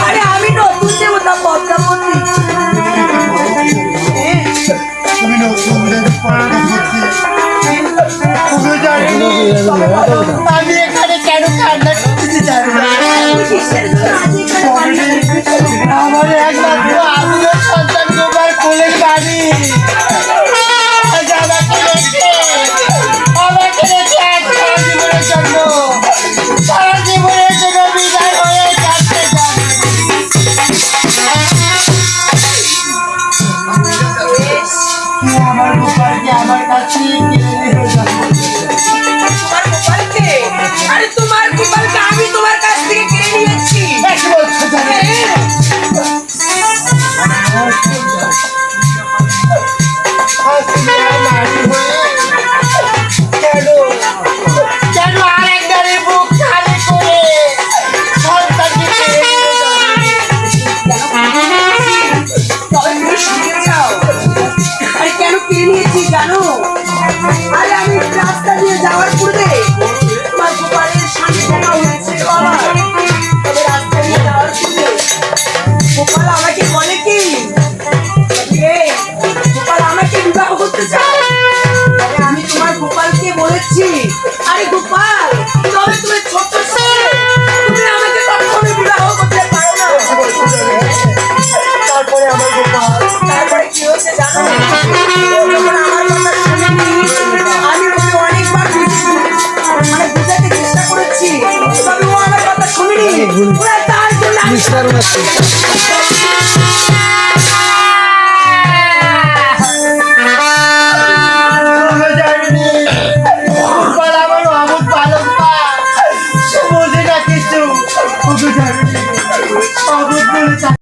আরে আমি নতুন দেবতা পদ্মাবতী। তুমি নতুন আমি এখানে কেন কান্না করতেছি জানি না। আমার একমাত্র আমিও সন্তান তোমার কোলে পানি আমাকে রেখে সারা জীবনের জন্য বিদায় হয়ে যাচ্ছে। আমার গোপালকে আমার কাছে আরে তোমার গোপালকে আমি তোমার কাছ থেকে কিনে নিয়েছি। কেন আরেকবারে বুক খালি করে সন্তানকে তবে তুমি শিখে যাও। আরে কেন কিনে নিয়েছি জানো? আরে আমি রাস্তা দিয়ে যাওয়ার পূর্বে তোমার গোপালের সামনে দেখা হয়েছে বাবা। তবে রাস্তা দিয়ে যাওয়ার পূর্বে গোপাল আমাকে বলে কি গোপাল আমাকে বিবাহ করতে চায়। তবে আমি তোমার গোপালকে বলেছি আরে গোপাল তবে তুমি ছোট্ট ছেলে, তুমি আমাকে কখনো বিবাহ করতে পারো না। তারপরে আমার গোপাল তারপরে কি হচ্ছে জানো? যখন আমার কথা শুনেনি আমি ওকে অনেকবার বুঝাতে চেষ্টা করেছি, তবে ও আমার কথা শুনেনি। ওরা তার জন্য